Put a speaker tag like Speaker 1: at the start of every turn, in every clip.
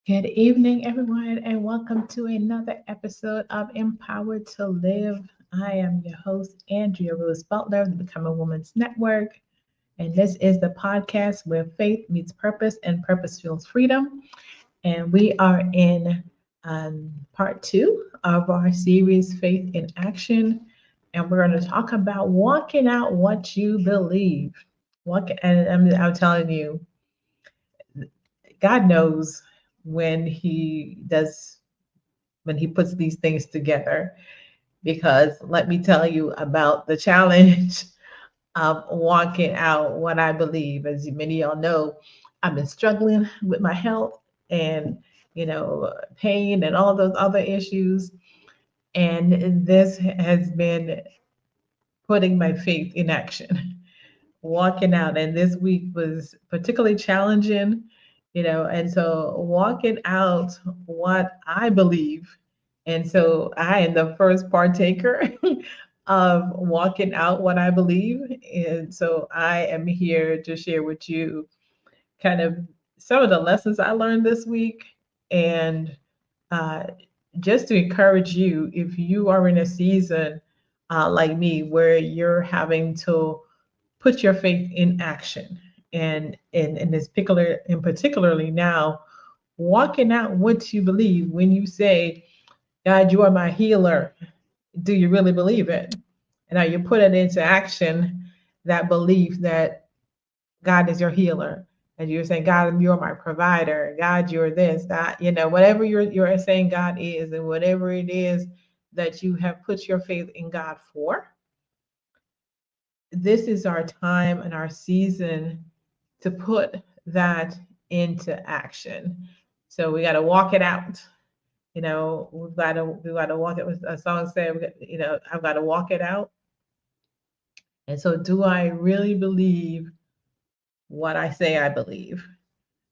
Speaker 1: Good evening, everyone, and welcome to another episode of Empowered to Live. I am your host, Andrea Rose Butler of the Become a Woman's Network, and this is the podcast where faith meets purpose and purpose fuels freedom. And we are in part two of our series, Faith in Action, and we're going to talk about walking out what you believe. And I'm telling you, God knows when when he puts these things together, because let me tell you about the challenge of walking out what I believe. As many of y'all know, I've been struggling with my health and pain and all those other issues, and this has been putting my faith in action. Walking out, and this week was particularly challenging, and so walking out what I believe. And so I am the first partaker of walking out what I believe. And so I am here to share with you kind of some of the lessons I learned this week, and uh, just to encourage you if you are in a season like me where you're having to put your faith in action, and in this particularly now, walking out what you believe. When you say, God, you are my healer, do you really believe it? And are you putting into action that belief that God is your healer? And you're saying, God, you're my provider. God, you're this, that, whatever you're saying God is, and whatever it is that you have put your faith in God for, this is our time and our season to put that into action. So we got to walk it out. We've got to walk it. With a song said, I've got to walk it out. And so, do I really believe what I say I believe?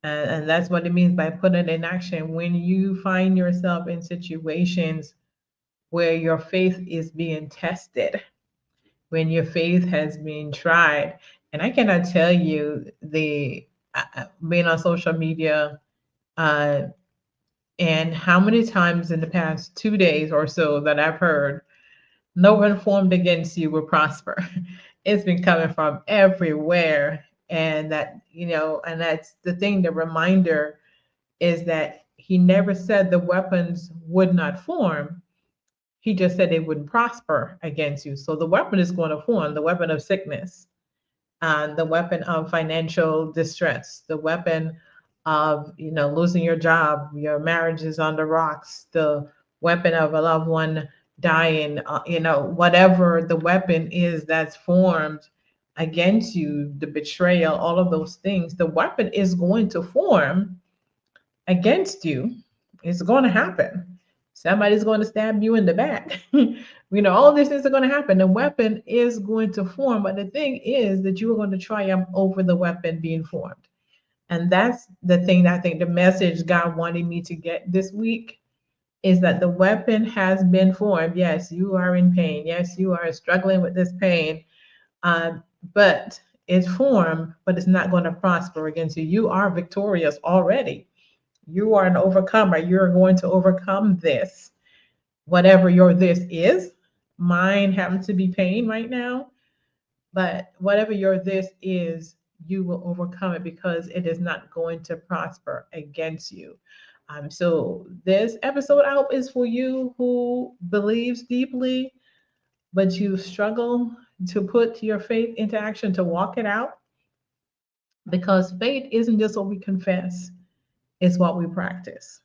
Speaker 1: And that's what it means by putting it in action. When you find yourself in situations where your faith is being tested, when your faith has been tried. And I cannot tell you the being on social media, uh, and how many times in the past 2 days or so that I've heard, no one formed against you will prosper. It's been coming from everywhere. And and that's the thing, the reminder is that he never said the weapons would not form. He just said they wouldn't prosper against you. So the weapon is going to form, the weapon of sickness, the weapon of financial distress, the weapon of losing your job, your marriage is on the rocks, the weapon of a loved one dying, whatever the weapon is that's formed against you, the betrayal, all of those things, the weapon is going to form against you. It's going to happen. Somebody's going to stab you in the back. All these things are going to happen. The weapon is going to form, but the thing is that you are going to triumph over the weapon being formed. And that's the thing that I think the message God wanted me to get this week is that the weapon has been formed. Yes, you are in pain. Yes, you are struggling with this pain. But it's formed, but it's not going to prosper against you. You are victorious already. You are an overcomer. You're going to overcome this, whatever your this is. Mine happens to be pain right now, but whatever your this is, you will overcome it because it is not going to prosper against you. So this episode out is for you who believes deeply, but you struggle to put your faith into action, to walk it out, because faith isn't just what we confess, it's what we practice.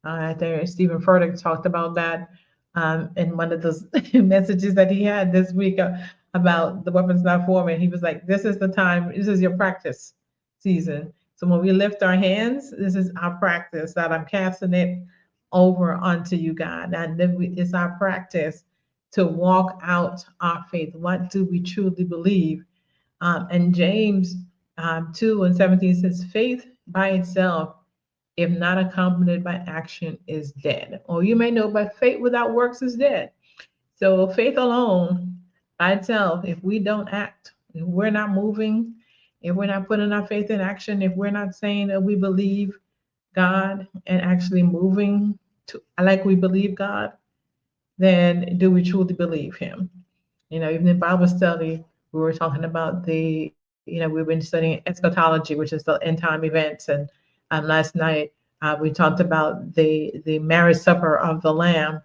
Speaker 1: There, Stephen Furtick talked about that in one of those messages that he had this week about the weapons not forming. He was like, "This is the time. This is your practice season. So when we lift our hands, this is our practice. That I'm casting it over onto you, God, and then it's our practice to walk out our faith. What do we truly believe?" And James 2:17 says, "Faith by itself, if not accompanied by action, is dead." Or you may know, but faith without works is dead. So faith alone by itself, if we don't act, if we're not moving, if we're not putting our faith in action, if we're not saying that we believe God and actually moving to like we believe God, then do we truly believe Him? Even in Bible study, we were talking about we've been studying eschatology, which is the end time events, and last night we talked about the marriage supper of the Lamb,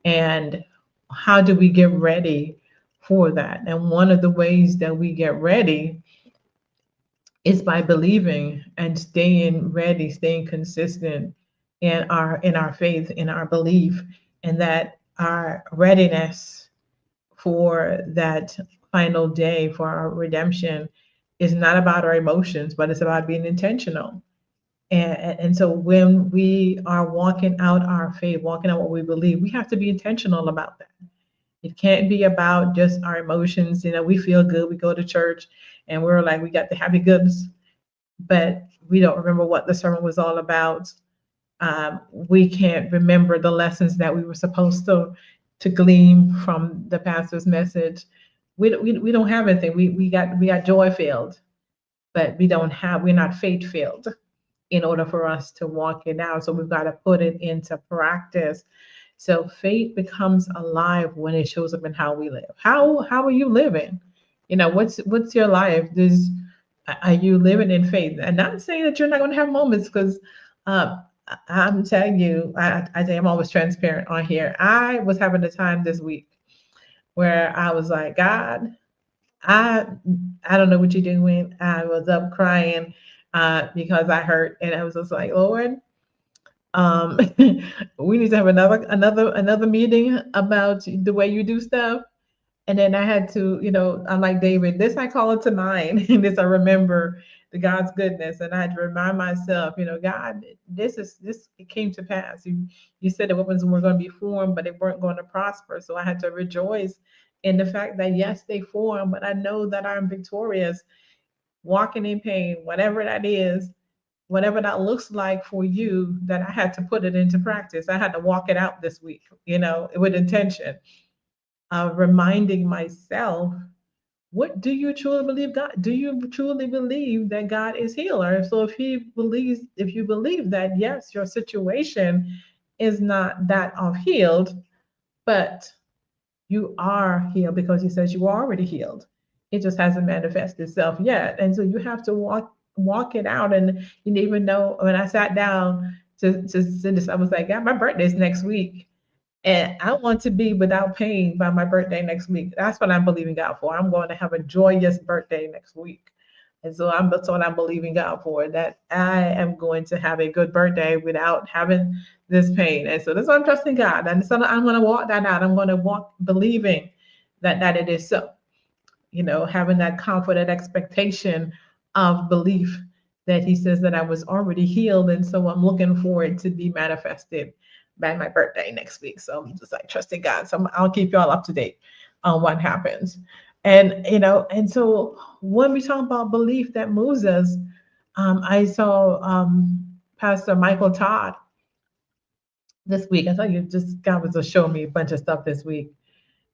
Speaker 1: and how do we get ready for that? And one of the ways that we get ready is by believing and staying ready, staying consistent in our faith, in our belief, and that our readiness for that final day, for our redemption, is not about our emotions, but it's about being intentional. And so when we are walking out our faith, walking out what we believe, we have to be intentional about that. It can't be about just our emotions. We feel good, we go to church, and we're like, we got the happy goods, but we don't remember what the sermon was all about. We can't remember the lessons that we were supposed to glean from the pastor's message. We don't have anything. We got joy filled, but we're not faith filled in order for us to walk it out. So we've got to put it into practice. So faith becomes alive when it shows up in how we live. How are you living? What's your life? Are you living in faith? And not saying that you're not going to have moments, because I'm telling you, I think I'm always transparent on here. I was having a time this week where I was like, God, I don't know what you're doing. I was up crying because I hurt, and I was just like, Lord, um, we need to have another meeting about the way you do stuff. And then I had to, I'm like, David, this I call it to mind, and this I remember the God's goodness, and I had to remind myself, God, this it came to pass. You said the weapons were going to be formed, but they weren't going to prosper. So I had to rejoice in the fact that yes, they formed, but I know that I'm victorious, walking in pain, whatever that is, whatever that looks like for you, that I had to put it into practice. I had to walk it out this week, with intention, reminding myself, what do you truly believe God? Do you truly believe that God is healer? So if you believe that, yes, your situation is not that of healed, but you are healed, because he says you are already healed. It just hasn't manifested itself yet. And so you have to walk it out. And you didn't even know, when I sat down to send this, I was like, God, my birthday's next week. And I want to be without pain by my birthday next week. That's what I'm believing God for. I'm going to have a joyous birthday next week. And so that's what I'm believing God for, that I am going to have a good birthday without having this pain. And so that's what I'm trusting God. And so I'm going to walk that out. I'm going to walk believing that it is so, having that confident expectation of belief that he says that I was already healed. And so I'm looking forward to be manifested by my birthday next week. So I'm just like trusting God. So I'll keep y'all up to date on what happens. And so when we talk about belief that moves us, I saw Pastor Michael Todd this week. I thought God was just showing me a bunch of stuff this week.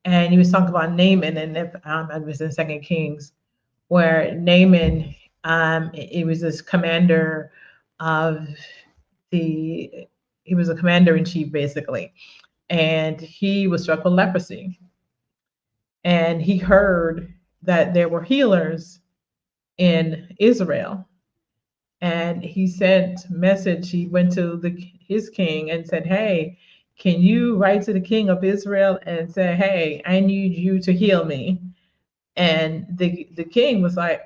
Speaker 1: And he was talking about Naaman, and if it was in 2 Kings, where Naaman, he was this commander of he was a commander in chief, basically, and he was struck with leprosy. And he heard that there were healers in Israel. And he sent message. He went to his king and said, hey, can you write to the king of Israel and say, hey, I need you to heal me? And the king was like,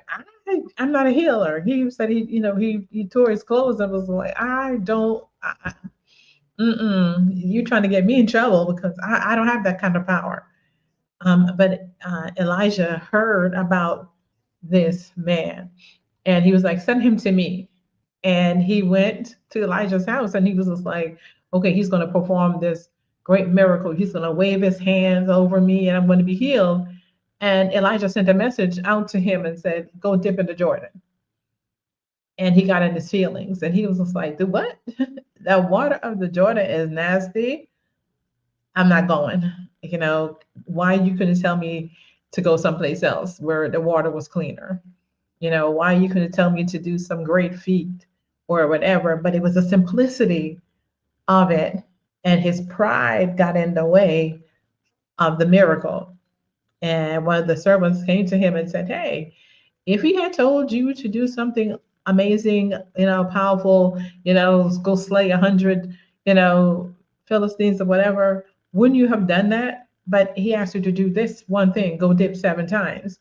Speaker 1: I'm not a healer. He said he tore his clothes and was like, you're trying to get me in trouble, because I don't have that kind of power. But Elijah heard about this man, and he was like, send him to me. And he went to Elijah's house, and he was just like, okay, he's going to perform this great miracle. He's going to wave his hands over me, and I'm going to be healed. And Elijah sent a message out to him and said, go dip into Jordan. And he got in his feelings, and he was just like, the what? The water of the Jordan is nasty. I'm not going. Why you couldn't tell me to go someplace else where the water was cleaner? Why you couldn't tell me to do some great feat or whatever, but it was the simplicity of it. And his pride got in the way of the miracle. And one of the servants came to him and said, "Hey, if he had told you to do something amazing, powerful, go slay 100, Philistines or whatever, wouldn't you have done that? But he asked you to do this one thing, go dip 7 times."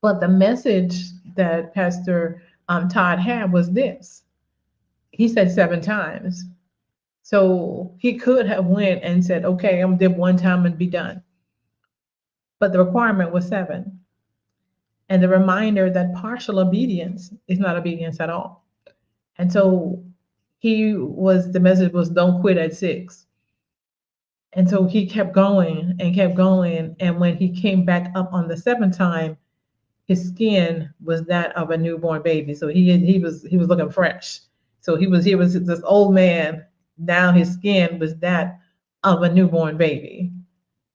Speaker 1: But the message that Pastor Todd had was this. He said 7 times. So he could have went and said, "Okay, I'm gonna dip 1 time and be done." But the requirement was 7. And the reminder that partial obedience is not obedience at all. And so the message was, don't quit at 6. And so he kept going and kept going. And when he came back up on the 7th time, his skin was that of a newborn baby. So he was looking fresh. So he was this old man. Now his skin was that of a newborn baby.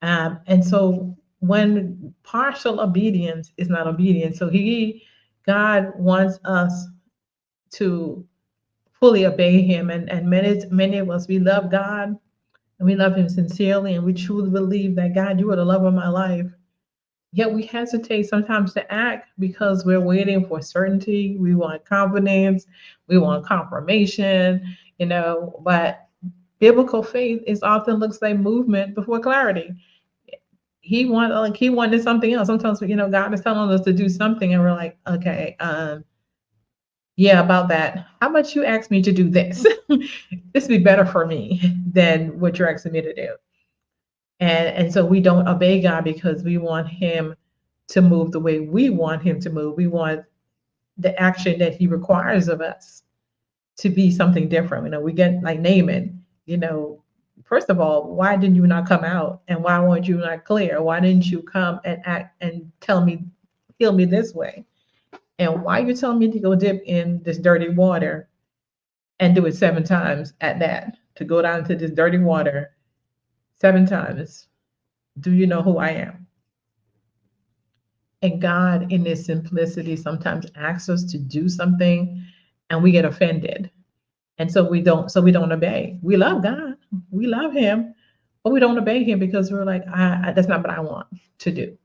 Speaker 1: And so when partial obedience is not obedience, so God wants us to fully obey him. And many of us, we love God and we love him sincerely, and we truly believe that, God, you are the love of my life. Yet we hesitate sometimes to act because we're waiting for certainty. We want confidence. We want confirmation, but biblical faith is often looks like movement before clarity. He wanted something else. Sometimes, God is telling us to do something and we're like, okay, yeah, about that. How about you ask me to do this? This would be better for me than what you're asking me to do. And so we don't obey God because we want him to move the way we want him to move. We want the action that he requires of us to be something different. We get like Naaman, first of all, why didn't you not come out? And why weren't you not clear? Why didn't you come and act and tell me, heal me this way? And why are you telling me to go dip in this dirty water and do it 7 times at that, to go down to this dirty water 7 times? Do you know who I am? And God, in his simplicity, sometimes asks us to do something and we get offended. And so we don't obey. We love God. We love him, but we don't obey him because we're like, that's not what I want to do.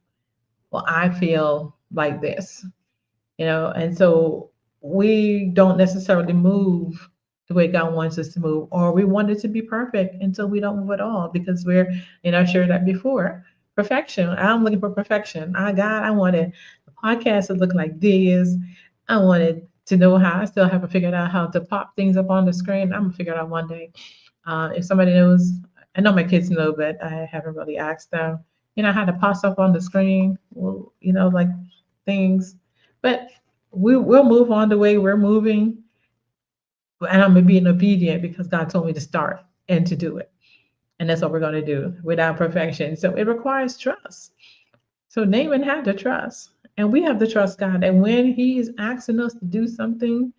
Speaker 1: Well, I feel like this, and so we don't necessarily move the way God wants us to move, or we want it to be perfect until we don't move at all because we're, I shared that before. Perfection. I'm looking for perfection. God, I wanted the podcast to look like this. I wanted to know how. I still haven't figured out how to pop things up on the screen. I'm gonna figure it out one day. If somebody knows, I know my kids know, but I haven't really asked them, how to pop up on the screen. Well, like things. But we'll move on the way we're moving. And I'm being obedient because God told me to start and to do it. And that's what we're going to do without perfection. So it requires trust. So Naaman had to trust. And we have to trust God. And when he is asking us to do something,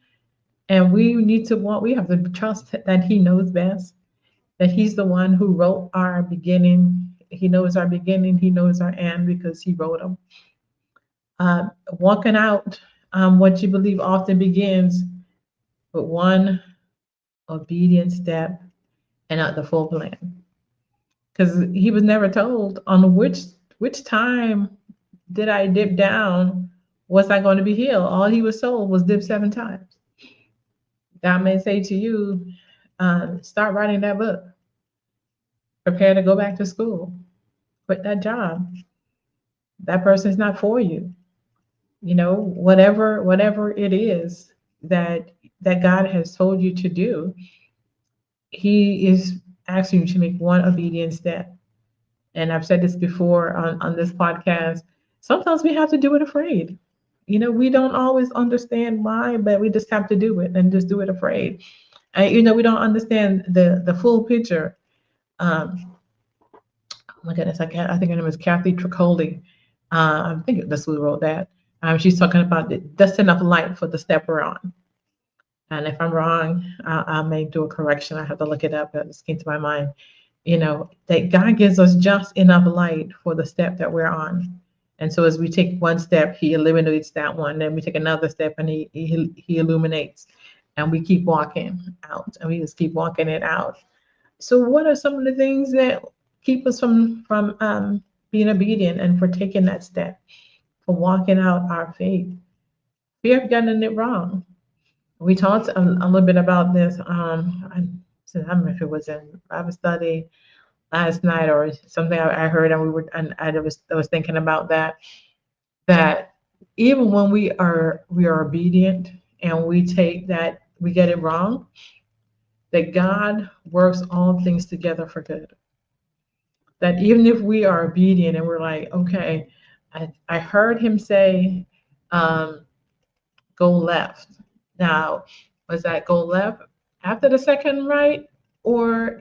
Speaker 1: and we have to trust that he knows best, that he's the one who wrote our beginning. He knows our beginning. He knows our end because he wrote them. Walking out what you believe often begins with one obedient step and not the full plan. Because he was never told on which time did I dip down, was I going to be healed? All he was told was dip 7 times. God may say to you, start writing that book. Prepare to go back to school. Quit that job. That person's not for you. Whatever it is that God has told you to do, he is asking you to make one obedient step. And I've said this before on this podcast. Sometimes we have to do it afraid. We don't always understand why, but we just have to do it and just do it afraid. We don't understand the full picture. Oh my goodness, I think her name is Kathy Tricoli. I think that's who wrote that. She's talking about just enough light for the step we're on. And if I'm wrong, I may do a correction. I have to look it up. It just came to my mind. That God gives us just enough light for the step that we're on. And so as we take one step, he illuminates that one. Then we take another step and he illuminates. And we keep walking out and we just keep walking it out. So what are some of the things that keep us from being obedient and for taking that step, for walking out our faith? Fear of getting it wrong. We talked a little bit about this. I don't know if it was in Bible study last night or something I heard, and I was thinking about that even when we are obedient and we get it wrong, that God works all things together for good. That even if we are obedient and we're like, okay, I heard him say, um, go left. Now, was that go left after the second right? Or,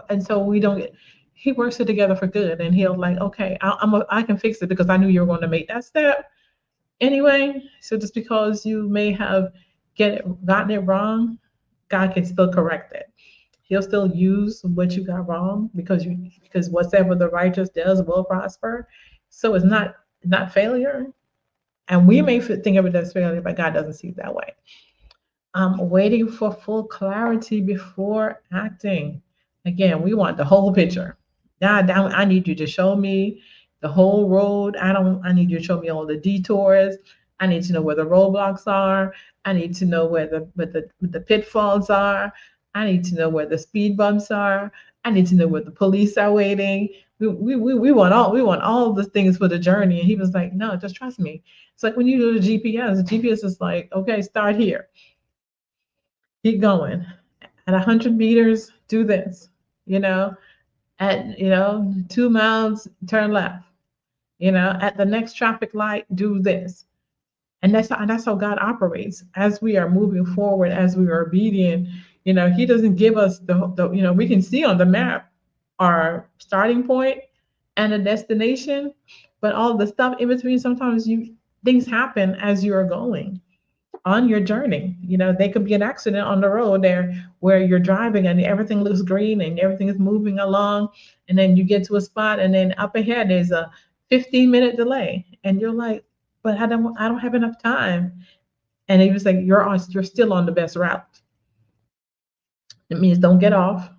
Speaker 1: and so we don't get, he works it together for good. And he'll like, okay, I can fix it because I knew you were going to make that step anyway. So just because you may have gotten it wrong, God can still correct it. He'll still use what you got wrong because whatever the righteous does will prosper. So it's not failure. And we may think of it as failure, but God doesn't see it that way. Waiting for full clarity before acting. Again, we want the whole picture. God, I need you to show me the whole road. I need you to show me all the detours. I need to know where the roadblocks are. I need to know where the pitfalls are. I need to know where the speed bumps are. I need to know where the police are waiting. We want all the things for the journey. And he was like, no, just trust me. It's like when you do the GPS, the GPS is like, okay, start here. Keep going. At 100 meters, do this. At 2 miles, turn left. At the next traffic light, do this. And that's how God operates. As we are moving forward, as we are obedient, He doesn't give us the we can see on the map our starting point and a destination, but all the stuff in between, sometimes things happen as you are going on your journey. There could be an accident on the road there where you're driving and everything looks green and everything is moving along, and then you get to a spot and then up ahead there's a 15-minute delay, and you're like, but I don't have enough time. And he was like, you're still on the best route. It means don't get off.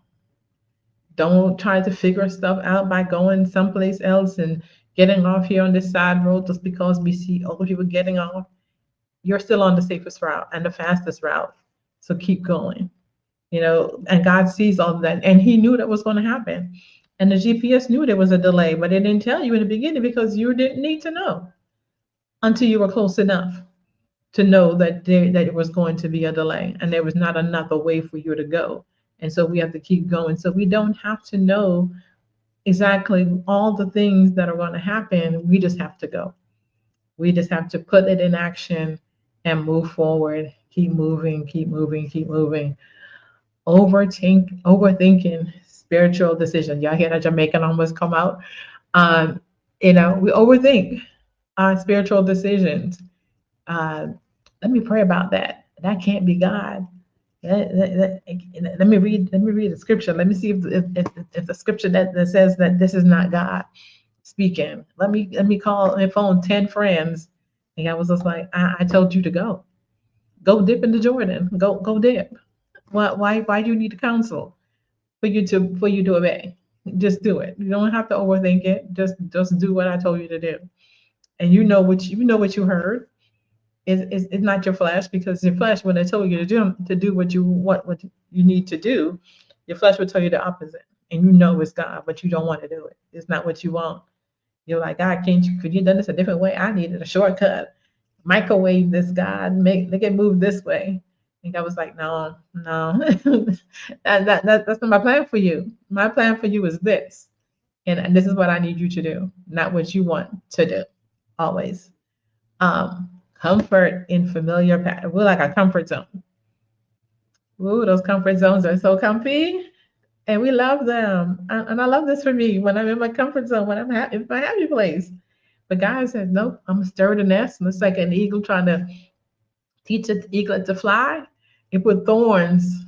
Speaker 1: Don't try to figure stuff out by going someplace else and getting off here on this side road just because we see other people getting off. You're still on the safest route and the fastest route. So keep going. And God sees all of that. And he knew that was going to happen. And the GPS knew there was a delay, but it didn't tell you in the beginning because you didn't need to know until you were close enough to know that it was going to be a delay and there was not another way for you to go. And so we have to keep going. So we don't have to know exactly all the things that are going to happen. We just have to go. We just have to put it in action and move forward. Keep moving, keep moving, keep moving. Overthinking spiritual decisions. Y'all hear that Jamaican almost come out? We overthink our spiritual decisions. Let me pray about that. That can't be God. Let me read the scripture. Let me see if the scripture that says that this is not God speaking. Let me call my phone 10 friends. And I was just like, I told you to go. Go dip into Jordan. Go dip. Why do you need to counsel for you to obey? Just do it. You don't have to overthink it. Just do what I told you to do. And you know what you heard. It's not your flesh, because your flesh, when they told you to do what you need to do, your flesh will tell you the opposite. And it's God, but you don't want to do it. It's not what you want. You're like, God, could you have done this a different way? I needed a shortcut. Microwave this, God. Make it move this way. And God was like, no. that's not my plan for you. My plan for you is this. And this is what I need you to do, not what you want to do. Always. Comfort in familiar pattern. We're like a comfort zone. Ooh, those comfort zones are so comfy. And we love them. And I love this for me when I'm in my comfort zone, when I'm in my happy place. But God says, nope, I'm going to stir the nest. And it's like an eagle trying to teach an eaglet to fly. He put thorns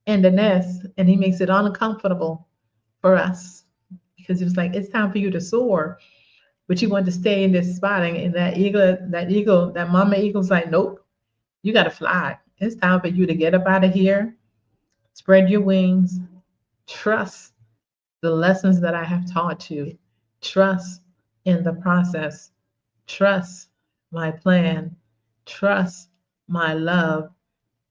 Speaker 1: in the nest, and he makes it uncomfortable for us because he was like, it's time for you to soar. but you want to stay in this spot. And that mama eagle's like, nope, you got to fly. It's time for you to get up out of here, spread your wings, trust the lessons that I have taught you, trust in the process, trust my plan, trust my love,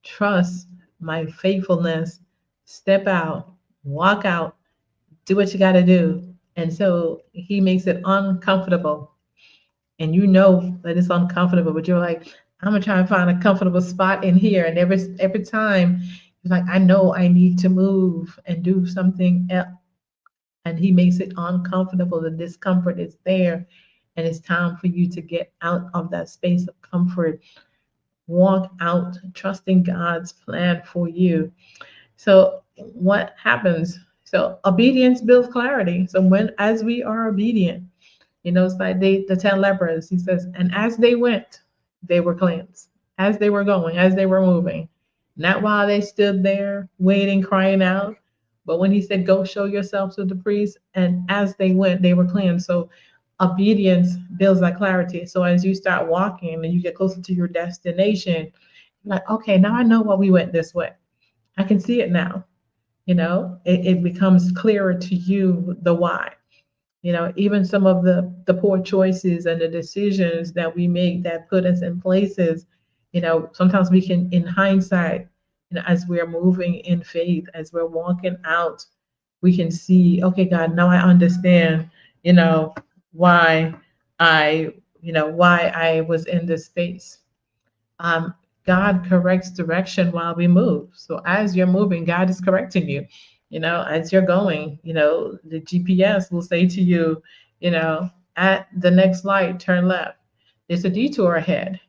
Speaker 1: trust my faithfulness. Step out, walk out, do what you got to do. And so he makes it uncomfortable. And you know that it's uncomfortable, but you're like, I'm gonna try and find a comfortable spot in here. And every time you're like, I know I need to move and do something else. And he makes it uncomfortable. The discomfort is there. And it's time for you to get out of that space of comfort. Walk out, trusting God's plan for you. So what happens? So obedience builds clarity. So as we are obedient, it's like the 10 lepers, he says, and as they went, they were cleansed. As they were going, as they were moving. Not while they stood there waiting, crying out, but when he said, go show yourselves to the priest, and as they went, they were cleansed. So obedience builds that clarity. So as you start walking and you get closer to your destination, you're like, okay, now I know why we went this way. I can see it now. It becomes clearer to you the why. Even some of the poor choices and the decisions that we make that put us in places, sometimes we can, in hindsight, as we're moving in faith, as we're walking out, we can see, okay, God, now I understand, why I was in this space. God corrects direction while we move. So as you're moving, God is correcting you. As you're going, the GPS will say to you, at the next light, turn left. There's a detour ahead.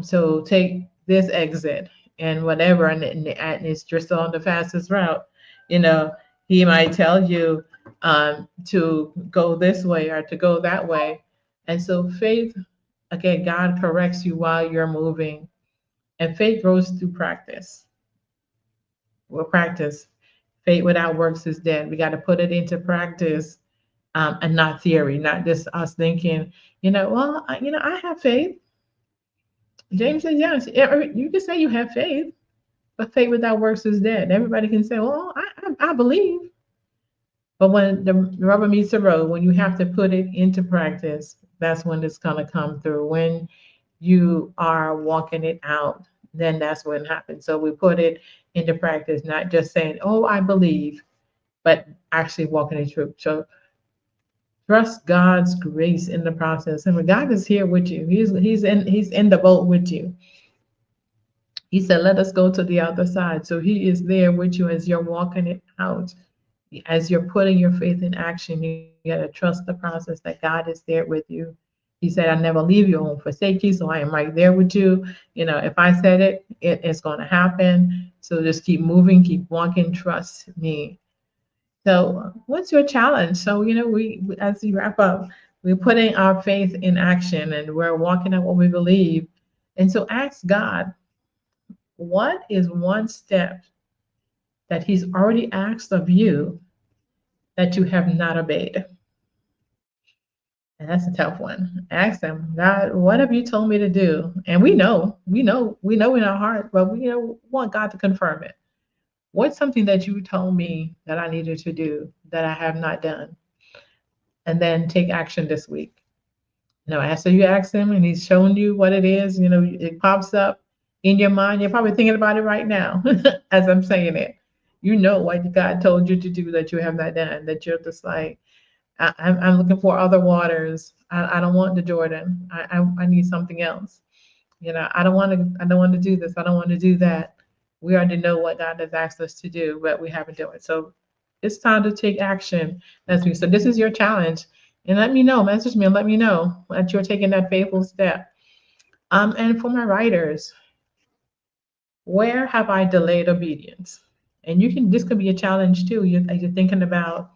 Speaker 1: So take this exit and whatever, and it's just on the fastest route. He might tell you to go this way or to go that way. And so faith, again, God corrects you while you're moving. And faith grows through practice. Well, practice. Faith without works is dead. We got to put it into practice, and not theory, not just us thinking, I have faith. James says, yes, you can say you have faith, but faith without works is dead. Everybody can say, well, I believe. But when the rubber meets the road, when you have to put it into practice, that's when it's going to come through. When you are walking it out, then that's when it happens. So we put it into practice, not just saying, oh, I believe, but actually walking it through. So trust God's grace in the process. And when God is here with you, he's in the boat with you. He said, let us go to the other side. So he is there with you as you're walking it out. As you're putting your faith in action, you got to trust the process that God is there with you. He said, I never leave you, I won't forsake you. So I am right there with you. If I said it's going to happen. So just keep moving, keep walking, trust me. So what's your challenge? So, we as we wrap up, we're putting our faith in action and we're walking out what we believe. And so ask God, what is one step that he's already asked of you that you have not obeyed? And that's a tough one. Ask him, God, what have you told me to do? And we know in our heart, but we want God to confirm it. What's something that you told me that I needed to do that I have not done? And then take action this week. After you ask him and he's shown you what it is, it pops up in your mind. You're probably thinking about it right now as I'm saying it. What God told you to do that you have not done, that you're just like, I'm looking for other waters. I don't want the Jordan. I need something else. I don't want to do this. I don't want to do that. We already know what God has asked us to do, but we haven't done it. So it's time to take action. So this is your challenge. And let me know, message me and let me know that you're taking that faithful step. And for my writers, where have I delayed obedience? And this could be a challenge too. You're thinking about,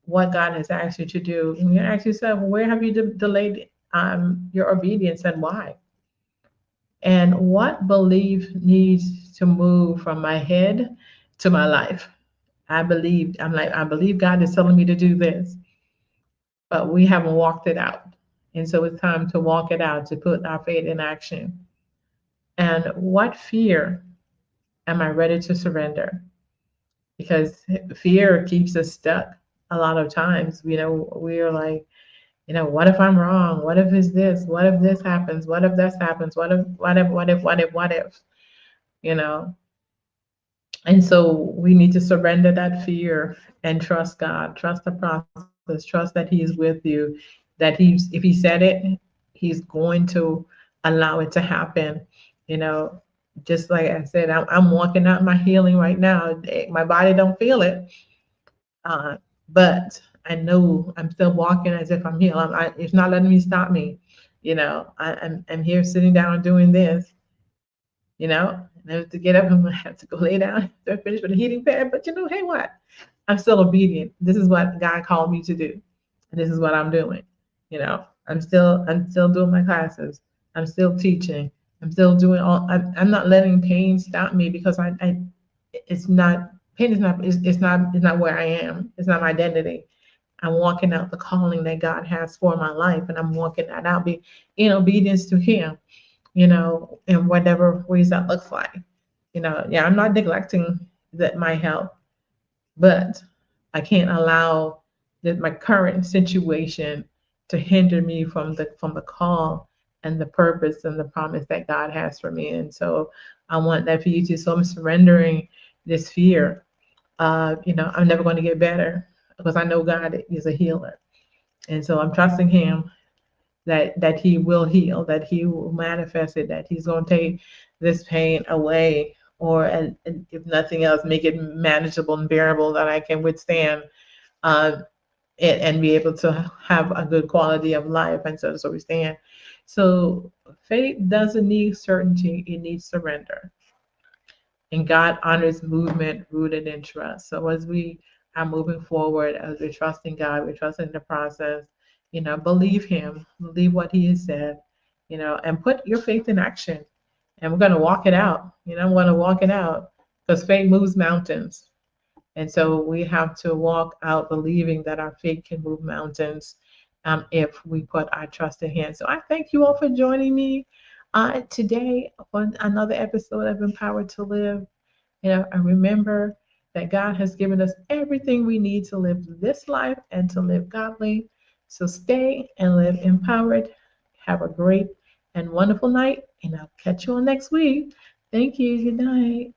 Speaker 1: what God has asked you to do. And you ask yourself, where have you delayed your obedience and why? And what belief needs to move from my head to my life? I believe God is telling me to do this. but we haven't walked it out. And so it's time to walk it out, to put our faith in action. And what fear am I ready to surrender? Because fear keeps us stuck a lot of times. We're like, what if I'm wrong? What if it's this? What if this happens? What if this happens? What if? You know, and so we need to surrender that fear and trust God, trust the process, trust that He's with you, that if He said it, He's going to allow it to happen. You know, just like I said, I'm walking out my healing right now. My body don't feel it, but I know I'm still walking as if I'm healed. It's not letting me stop me. I'm here sitting down doing this, and I have to get up and I have to go lay down after I finish with the heating pad. But hey what? I'm still obedient. This is what God called me to do. And this is what I'm doing. I'm still doing my classes. I'm still teaching. I'm still doing I'm not letting pain stop me because it's not pain is not it's not where I am. It's not my identity. I'm walking out the calling that God has for my life, and I'm walking that out be in obedience to Him, in whatever ways that looks like. Yeah, I'm not neglecting my health, but I can't allow my current situation to hinder me from the call and the purpose and the promise that God has for me. And so I want that for you too. So I'm surrendering this fear. I'm never going to get better because I know God is a healer. And so I'm trusting Him that He will heal, that He will manifest it, that He's going to take this pain away, or and if nothing else, make it manageable and bearable that I can withstand, and be able to have a good quality of life. And so we stand. So faith doesn't need certainty; it needs surrender. And God honors movement rooted in trust. So as we are moving forward, as we're trusting God, we're trusting the process, believe Him, believe what He has said, and put your faith in action. And we're going to walk it out. I'm going to walk it out because faith moves mountains. And so we have to walk out believing that our faith can move mountains, if we put our trust in Him. So I thank you all for joining me today on another episode of Empowered to Live. And remember that God has given us everything we need to live this life and to live godly. So stay and live empowered. Have a great and wonderful night, and I'll catch you all next week. Thank you. Good night.